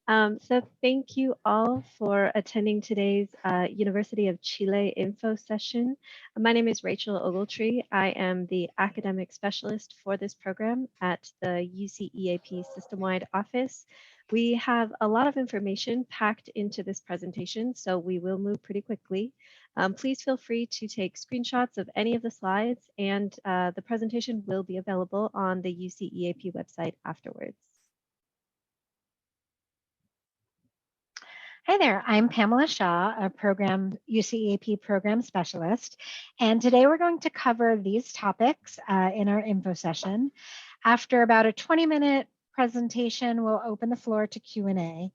So thank you all for attending today's University of Chile info session. My name is Rachel Ogletree. I am the academic specialist for this program at the UCEAP system-wide office. We have a lot of information packed into this presentation, so we will move pretty quickly. Please feel free to take screenshots of any of the slides, and the presentation will be available on the UCEAP website afterwards. Hi there, I'm Pamela Shaw, a UCEAP program specialist, and today we're going to cover these topics in our info session. After about a 20-minute presentation, we'll open the floor to Q&A,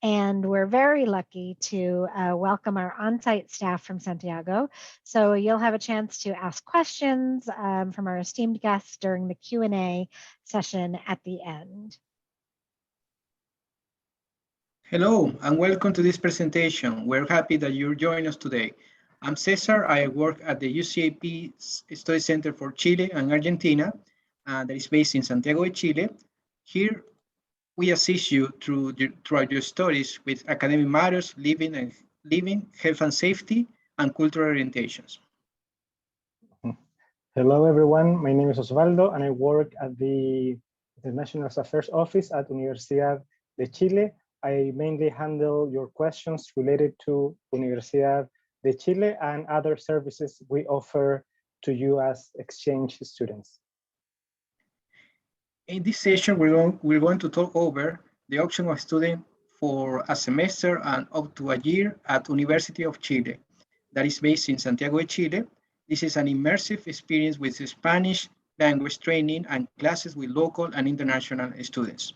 and we're very lucky to welcome our on-site staff from Santiago. So you'll have a chance to ask questions from our esteemed guests during the Q&A session at the end. Hello and welcome to this presentation. We're happy that you're joining us today. I'm Cesar. I work at the UCEAP Study Center for Chile and Argentina that is based in Santiago Chile. Here we assist you throughout your studies with academic matters, living, health and safety, and cultural orientations. Hello everyone, my name is Osvaldo and I work at the International Affairs Office at Universidad de Chile. I mainly handle your questions related to Universidad de Chile and other services we offer to you as exchange students. In this session, we're going to talk over the option of student for a semester and up to a year at University of Chile, that is based in Santiago de Chile. This is an immersive experience with Spanish language training and classes with local and international students.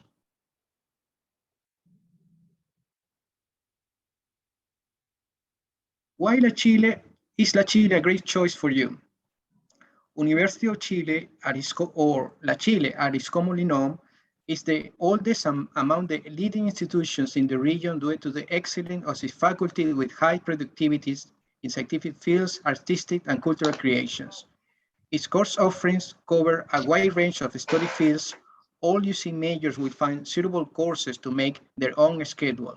Why is La Chile a great choice for you? University of Chile, or La Chile, as is commonly known, is the oldest among the leading institutions in the region due to the excellence of its faculty with high productivities in scientific fields, artistic and cultural creations. Its course offerings cover a wide range of study fields. All UC majors will find suitable courses to make their own schedule.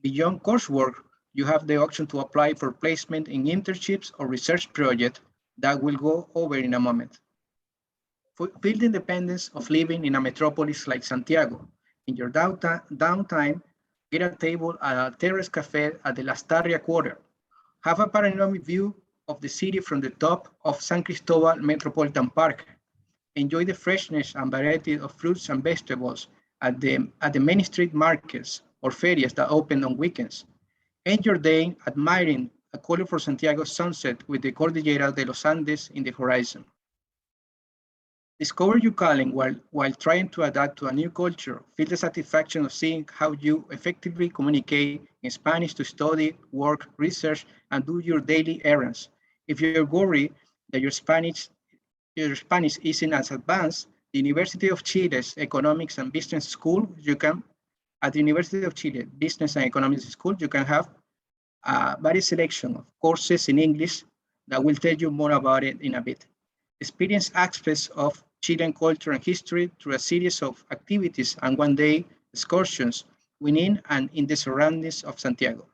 Beyond coursework, you have the option to apply for placement in internships or research projects that we'll go over in a moment. Feel the independence of living in a metropolis like Santiago. In your downtime, get a table at a terrace cafe at the Lastarria Quarter. Have a panoramic view of the city from the top of San Cristobal Metropolitan Park. Enjoy the freshness and variety of fruits and vegetables at the many street markets or ferias that open on weekends. End your day admiring a colorful Santiago sunset with the Cordillera de los Andes in the horizon. Discover your calling while trying to adapt to a new culture. Feel the satisfaction of seeing how you effectively communicate in Spanish to study, work, research, and do your daily errands. If you're worried that your Spanish isn't as advanced, the University of Chile's Economics and Business School, at the University of Chile Business and Economics School, you can have a varied selection of courses in English that will tell you more about it in a bit. Experience aspects of Chilean culture and history through a series of activities and one-day excursions within and in the surroundings of Santiago.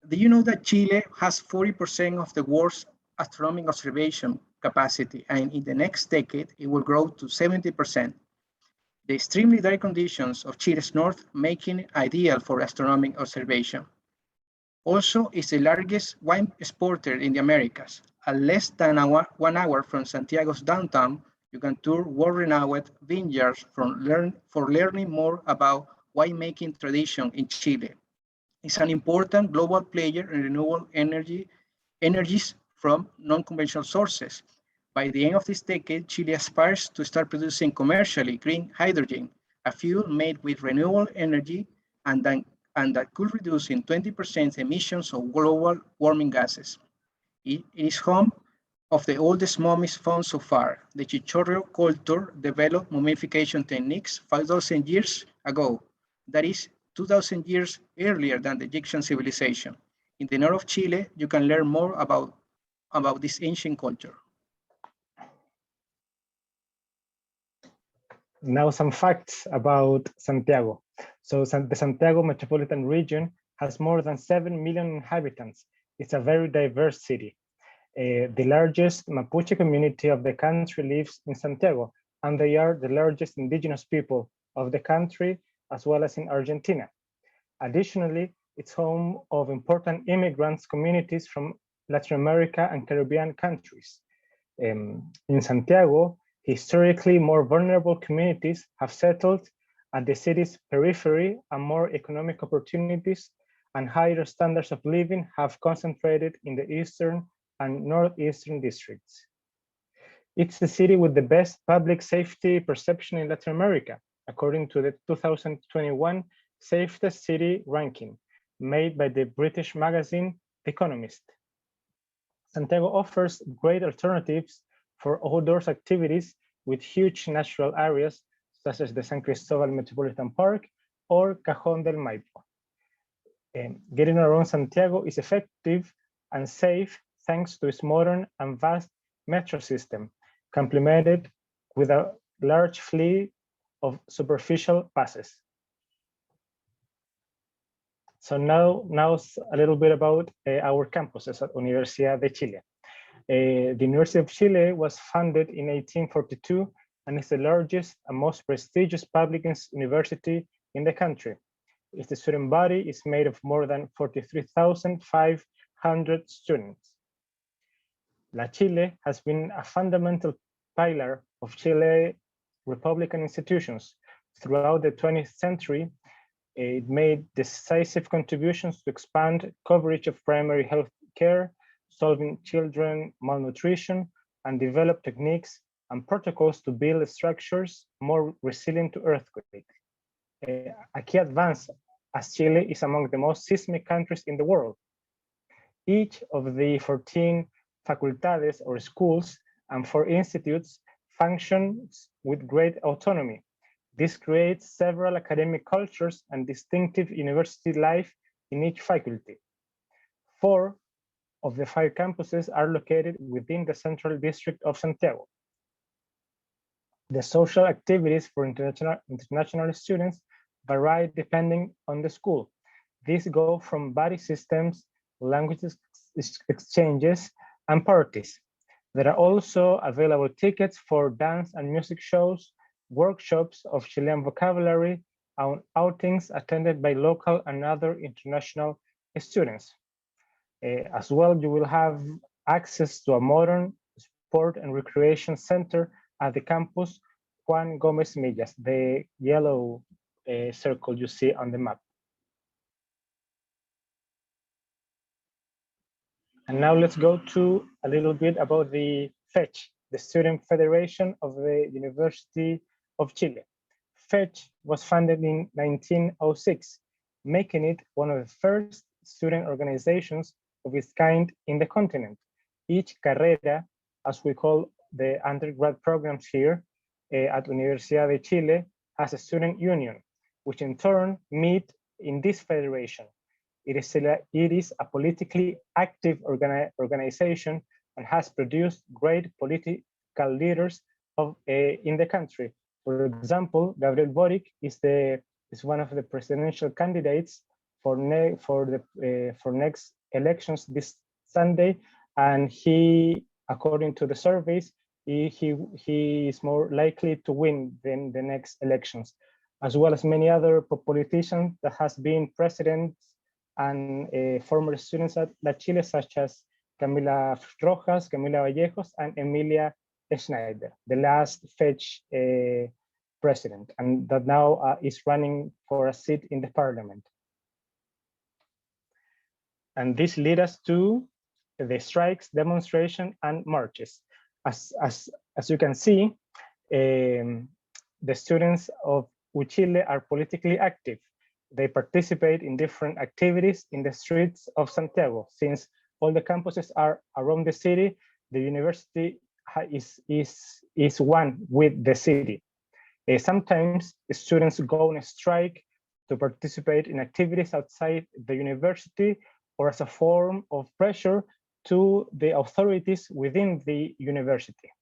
Do you know that Chile has 40% of the world's astronomical observation capacity, and in the next decade, it will grow to 70%? The extremely dry conditions of Chile's north making it ideal for astronomical observation. Also, it's the largest wine exporter in the Americas. At less than 1 hour from Santiago's downtown, you can tour world-renowned vineyards for learning more about winemaking tradition in Chile. It's an important global player in renewable energies from non-conventional sources. By the end of this decade, Chile aspires to start producing commercially green hydrogen, a fuel made with renewable energy and that could reduce in 20% emissions of global warming gases. It is home of the oldest mummies found so far. The Chichorro culture developed mummification techniques 5,000 years ago. That is 2,000 years earlier than the Egyptian civilization. In the north of Chile, you can learn more about this ancient culture. Now some facts about Santiago. So the Santiago metropolitan region has more than 7 million inhabitants. It's a very diverse city. The largest Mapuche community of the country lives in Santiago, and they are the largest indigenous people of the country, as well as in Argentina. Additionally, it's home of important immigrants communities from Latin America and Caribbean countries. In Santiago, historically more vulnerable communities have settled at the city's periphery, and more economic opportunities and higher standards of living have concentrated in the eastern and northeastern districts. It's the city with the best public safety perception in Latin America, according to the 2021 Safest City ranking made by the British magazine The Economist. Santiago offers great alternatives for outdoors activities with huge natural areas, such as the San Cristobal Metropolitan Park or Cajón del Maipo. Getting around Santiago is effective and safe thanks to its modern and vast metro system, complemented with a large fleet of superficial passes. So now a little bit about our campuses at Universidad de Chile. The University of Chile was founded in 1842 and is the largest and most prestigious public university in the country. Its student body is made of more than 43,500 students. La Chile has been a fundamental pillar of Chile's republican institutions. Throughout the 20th century, it made decisive contributions to expand coverage of primary health care, solving children malnutrition, and develop techniques and protocols to build structures more resilient to earthquakes. A key advance, as Chile is among the most seismic countries in the world. Each of the 14 facultades or schools and 4 institutes functions with great autonomy. This creates several academic cultures and distinctive university life in each faculty. 4 of the 5 campuses are located within the central district of Santiago. The social activities for international students vary depending on the school. These go from body systems, language exchanges, and parties. There are also available tickets for dance and music shows, workshops of Chilean vocabulary, and outings attended by local and other international students. As well, you will have access to a modern sport and recreation center at the campus Juan Gomez Millas, the yellow circle you see on the map. And now let's go to a little bit about the FECH, the Student Federation of the University of Chile. FECH was founded in 1906, making it one of the first student organizations of its kind in the continent. Each carrera, as we call the undergrad programs here at Universidad de Chile, has a student union, which in turn meet in this federation. It is a politically active organization and has produced great political leaders in the country. For example, Gabriel Boric is one of the presidential candidates for next elections this Sunday, and he, according to the surveys, he is more likely to win than the next elections, as well as many other politicians that has been presidents and former students at La Chile, such as Camila Rojas, Camila Vallejos, and Emilia Schneider, the last FECH president, and that now is running for a seat in the parliament. And this led us to the strikes, demonstration, and marches. As you can see, the students of UChile are politically active. They participate in different activities in the streets of Santiago. Since all the campuses are around the city, the university is one with the city. Sometimes students go on a strike to participate in activities outside the university or as a form of pressure to the authorities within the university.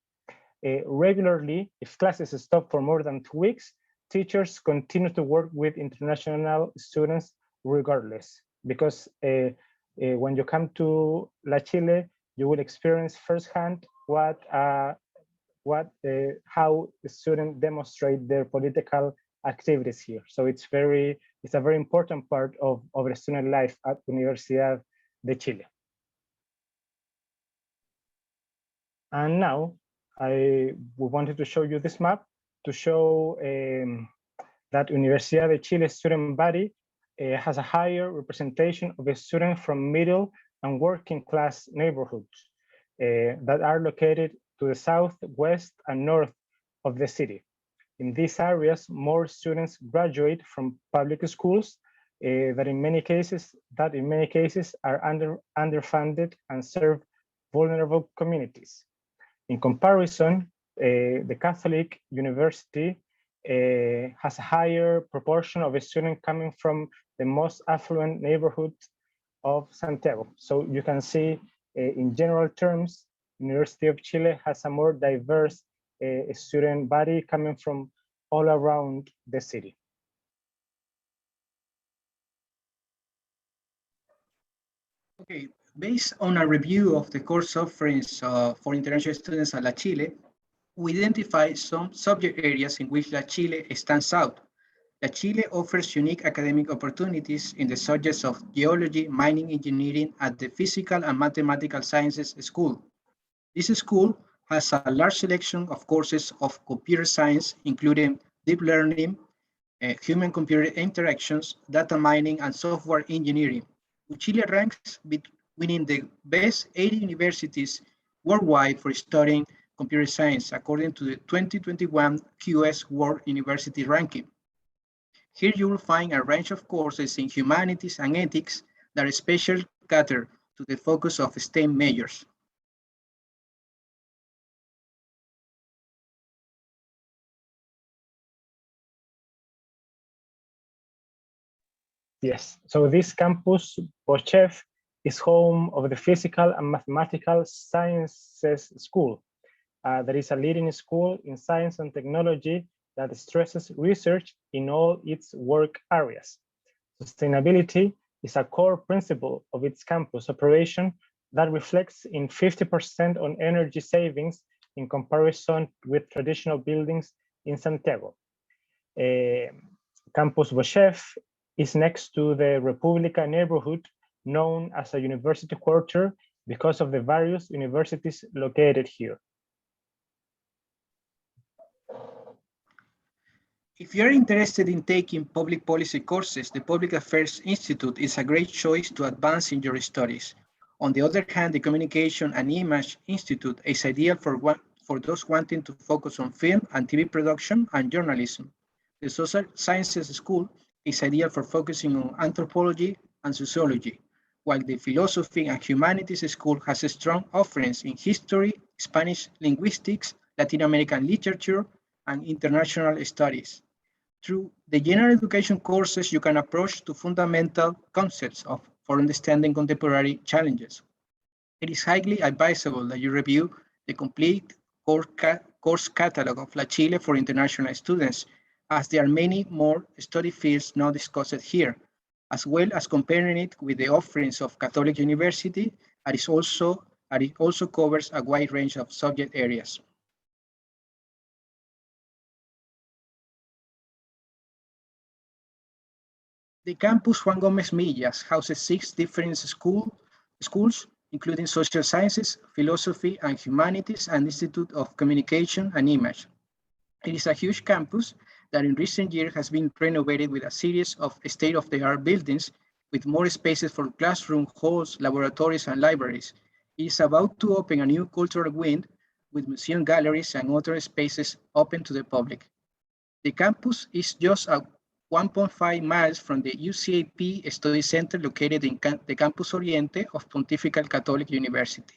Regularly, if classes stop for more than 2 weeks, teachers continue to work with international students regardless, because when you come to La Chile, you will experience firsthand how the students demonstrate their political activities here. So it's a very important part of the student life at Universidad de Chile. And now we wanted to show you this map to show that Universidad de Chile student body has a higher representation of students from middle and working class neighborhoods that are located to the south, west, and north of the city. In these areas, more students graduate from public schools that in many cases are underfunded and serve vulnerable communities. In comparison, the Catholic University has a higher proportion of students coming from the most affluent neighborhood of Santiago. So you can see in general terms, University of Chile has a more diverse student body coming from all around the city. Okay, based on a review of the course offerings for international students at La Chile, we identify some subject areas in which La Chile stands out. La Chile offers unique academic opportunities in the subjects of geology, mining engineering at the Physical and Mathematical Sciences School. This school has a large selection of courses of computer science, including deep learning, human-computer interactions, data mining, and software engineering. Chile ranks within the best 80 universities worldwide for studying computer science, according to the 2021 QS World University Ranking. Here you will find a range of courses in humanities and ethics that are especially catered to the focus of STEM majors. Yes, so this campus, Bochev, is home of the Physical and Mathematical Sciences School. That is a leading school in science and technology that stresses research in all its work areas. Sustainability is a core principle of its campus operation that reflects in 50% on energy savings in comparison with traditional buildings in Santiago. Campus Bochev is next to the República neighborhood known as a university quarter because of the various universities located here. If you're interested in taking public policy courses, the Public Affairs Institute is a great choice to advance in your studies. On the other hand, the Communication and Image Institute is ideal for those wanting to focus on film and TV production and journalism. The Social Sciences School is ideal for focusing on anthropology and sociology, while the Philosophy and Humanities School has strong offerings in history, Spanish linguistics, Latin American literature, and international studies. Through the general education courses, you can approach to fundamental concepts for understanding contemporary challenges. It is highly advisable that you review the complete course catalog of La Chile for international students, as there are many more study fields not discussed here, as well as comparing it with the offerings of Catholic University, and it also covers a wide range of subject areas. The campus Juan Gómez Millas houses 6 different schools, including social sciences, philosophy and humanities, and Institute of Communication and Image. It is a huge campus that in recent years has been renovated with a series of state-of-the-art buildings with more spaces for classroom, halls, laboratories, and libraries. It is about to open a new cultural wing with museum galleries and other spaces open to the public. The campus is just 1.5 miles from the UCEAP Study Center located in the Campus Oriente of Pontifical Catholic University.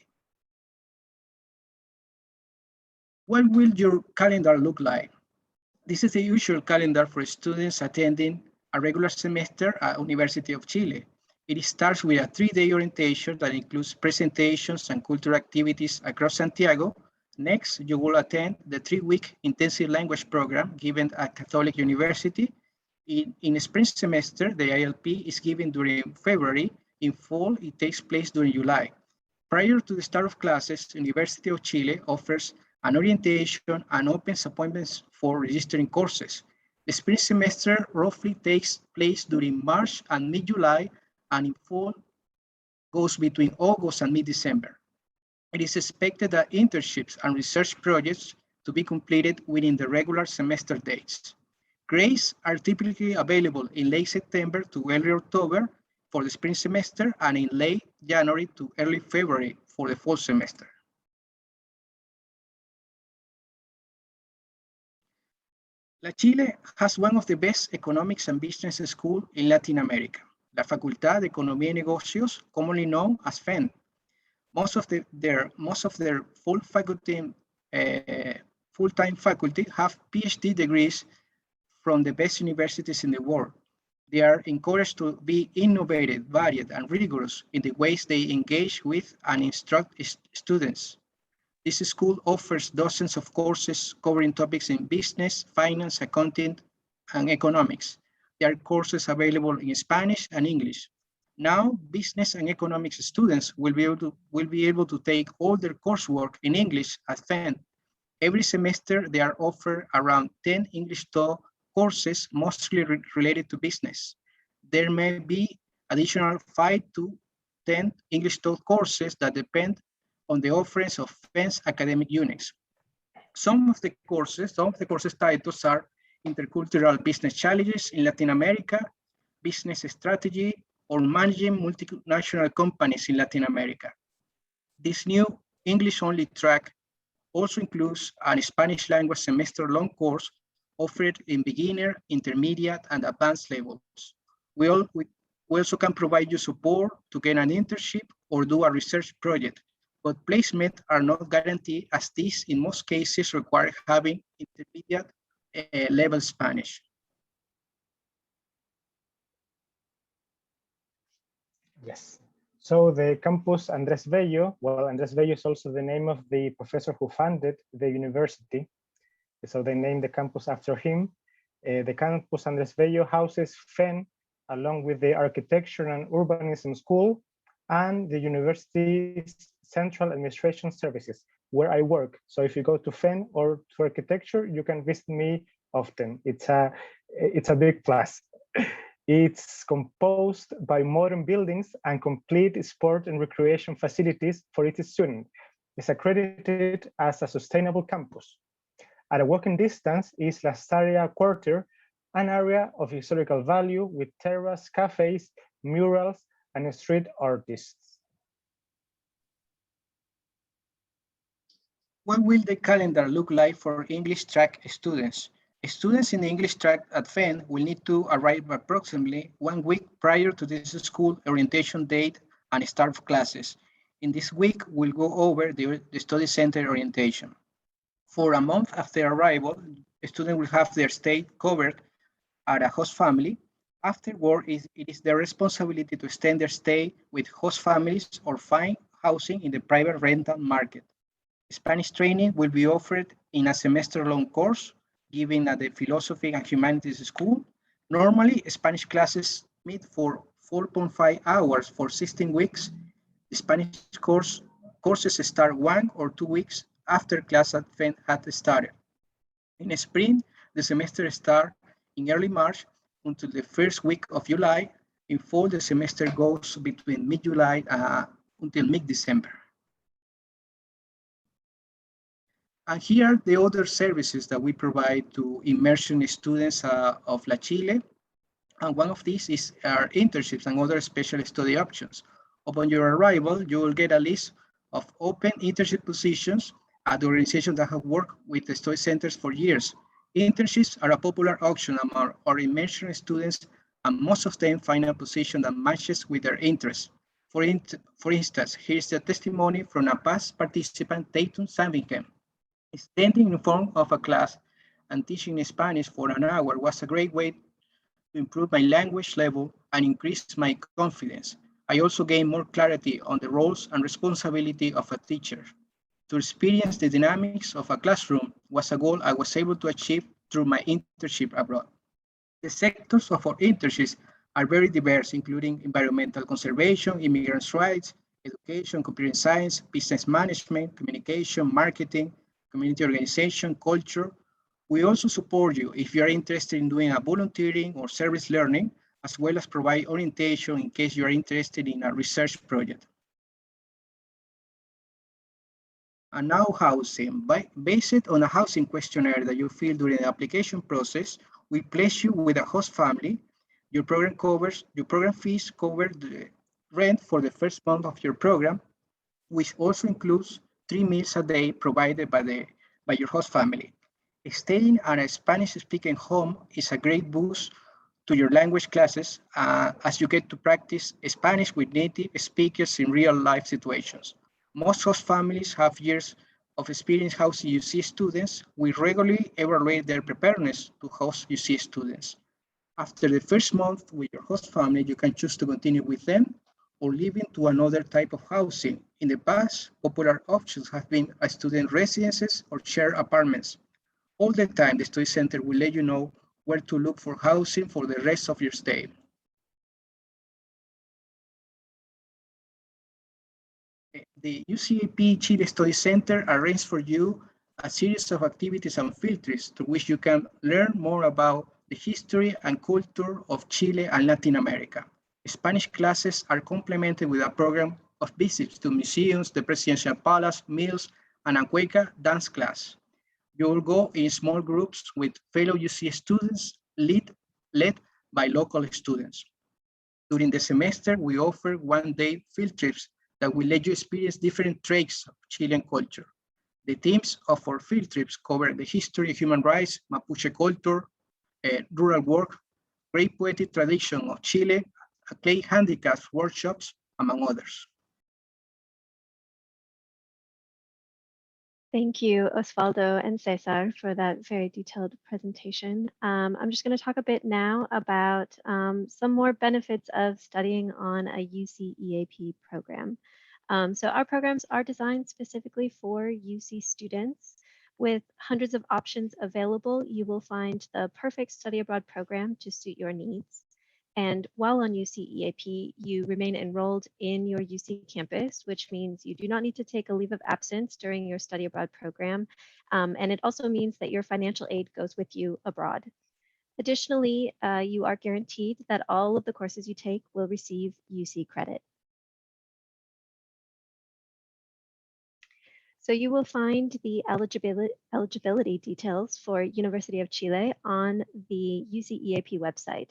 What will your calendar look like? This is the usual calendar for students attending a regular semester at University of Chile. It starts with a 3-day orientation that includes presentations and cultural activities across Santiago, Next, you will attend the 3-week intensive language program given at Catholic University. In spring semester, the ILP is given during February. In fall, it takes place during July. Prior to the start of classes, University of Chile offers an orientation and opens appointments for registering courses. The spring semester roughly takes place during March and mid-July, and in fall goes between August and mid-December. It is expected that internships and research projects to be completed within the regular semester dates. Grades are typically available in late September to early October for the spring semester and in late January to early February for the fall semester. La Chile has one of the best economics and business schools in Latin America, la Facultad de Economía y Negocios, commonly known as FEN. Most of their full-time faculty have PhD degrees from the best universities in the world. They are encouraged to be innovative, varied, and rigorous in the ways they engage with and instruct students. This school offers dozens of courses covering topics in business, finance, accounting, and economics. There are courses available in Spanish and English. Now, business and economics students will be able to take all their coursework in English at FEN. Every semester, they are offered around 10 English courses, mostly related to business. There may be additional 5 to 10 English courses that depend on the offerings of FEN's academic units. Some of the courses titles are Intercultural Business Challenges in Latin America, Business Strategy, or Managing Multinational Companies in Latin America. This new English-only track also includes a Spanish language semester-long course offered in beginner, intermediate, and advanced levels. We also can provide you support to get an internship or do a research project, but placement are not guaranteed as these in most cases require having intermediate level Spanish. Yes. So the campus Andrés Bello, well, Andrés Bello is also the name of the professor who founded the university. So they named the campus after him. The campus Andrés Bello houses FEN, along with the Architecture and Urbanism School and the university's Central Administration Services, where I work. So if you go to FEN or to architecture, you can visit me often. It's a big plus. It's composed by modern buildings and complete sport and recreation facilities for its students. It's accredited as a sustainable campus. At a walking distance is La Saria Quarter, an area of historical value with terrace, cafes, murals, and street artists. What will the calendar look like for English track students? Students in the English track at FEN will need to arrive approximately 1 week prior to this school orientation date and start of classes. In this week, we'll go over the study center orientation. For a month after arrival, a student will have their stay covered at a host family. Afterward, it is their responsibility to extend their stay with host families or find housing in the private rental market. Spanish training will be offered in a semester-long course given at the Philosophy and Humanities School. Normally, Spanish classes meet for 4.5 hours for 16 weeks. The Spanish courses start 1 or 2 weeks after class at FEN had started. In spring, the semester starts in early March until the first week of July. In fall, the semester goes between mid-July until mid-December. And here are the other services that we provide to immersion students of La Chile. And one of these is our internships and other special study options. Upon your arrival, you will get a list of open internship positions at the organizations that have worked with the study centers for years. Internships are a popular option among our immersion students, and most of them find a position that matches with their interests. For instance, here's the testimony from a past participant, Dayton Sandvingham. Standing in front of a class and teaching Spanish for an hour was a great way to improve my language level and increase my confidence. I also gained more clarity on the roles and responsibility of a teacher. To experience the dynamics of a classroom was a goal I was able to achieve through my internship abroad. The sectors of our internships are very diverse, including environmental conservation, immigrants' rights, education, computer science, business management, communication, marketing, community organization, culture. We also support you if you are interested in doing a volunteering or service learning, as well as provide orientation in case you are interested in a research project. And now housing. Based on a housing questionnaire that you fill during the application process, we place you with a host family. Your program fees cover the rent for the first month of your program, which also includes 3 meals a day provided by your host family. Staying at a Spanish-speaking home is a great boost to your language classes as you get to practice Spanish with native speakers in real-life situations. Most host families have years of experience housing UC students. We regularly evaluate their preparedness to host UC students. After the first month with your host family, you can choose to continue with them or leave into another type of housing. In the past, popular options have been student residences or shared apartments. All the time, the Study Center will let you know where to look for housing for the rest of your stay. The UCEAP Chile Study Center arranges for you a series of activities and field trips through which you can learn more about the history and culture of Chile and Latin America. Spanish classes are complemented with a program of visits to museums, the Presidential Palace, Millas, and a Cueca dance class. You will go in small groups with fellow UC students led by local students. During the semester, we offer one-day field trips that will let you experience different traits of Chilean culture. The themes of our field trips cover the history of human rights, Mapuche culture, rural work, great poetic tradition of Chile, clay handicrafts workshops, among others. Thank you, Osvaldo and Cesar, for that very detailed presentation. I'm just going to talk a bit now about some more benefits of studying on a UCEAP program. So our programs are designed specifically for UC students. With hundreds of options available, you will find the perfect study abroad program to suit your needs. And while on UCEAP, you remain enrolled in your UC campus, which means you do not need to take a leave of absence during your study abroad program. And it also means that your financial aid goes with you abroad. Additionally, you are guaranteed that all of the courses you take will receive UC credit. So you will find the eligibility details for University of Chile on the UCEAP website.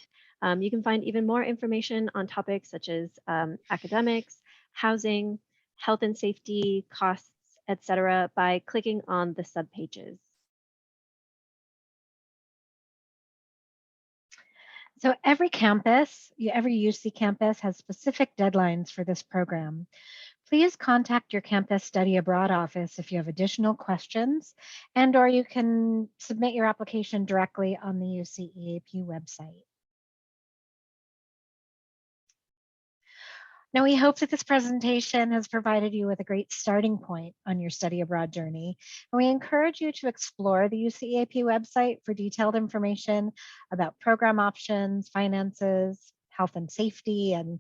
You can find even more information on topics such as academics, housing, health and safety, costs, etc., by clicking on the subpages. So every campus, every UC campus has specific deadlines for this program. Please contact your campus study abroad office if you have additional questions, or you can submit your application directly on the UCEAP website. Now, we hope that this presentation has provided you with a great starting point on your study abroad journey. And we encourage you to explore the UCEAP website for detailed information about program options, finances, health and safety, and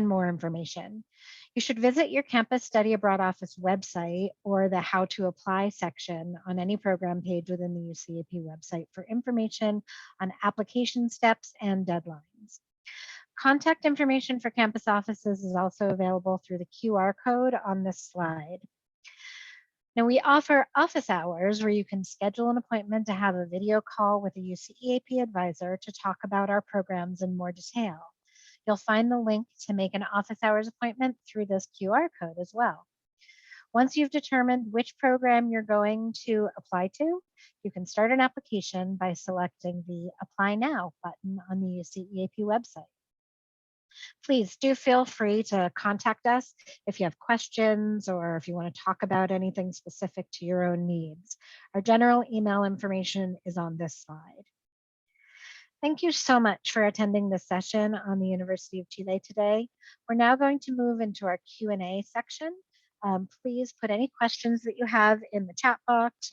more information. You should visit your campus study abroad office website or the how to apply section on any program page within the UCEAP website for information on application steps and deadlines. Contact information for campus offices is also available through the QR code on this slide. Now, we offer office hours where you can schedule an appointment to have a video call with a UCEAP advisor to talk about our programs in more detail. You'll find the link to make an office hours appointment through this QR code as well. Once you've determined which program you're going to apply to, you can start an application by selecting the Apply Now button on the UCEAP website. Please do feel free to contact us if you have questions or if you want to talk about anything specific to your own needs. Our general email information is on this slide. Thank you so much for attending this session on the University of Chile today. We're now going to move into our Q&A section. Please put any questions that you have in the chat box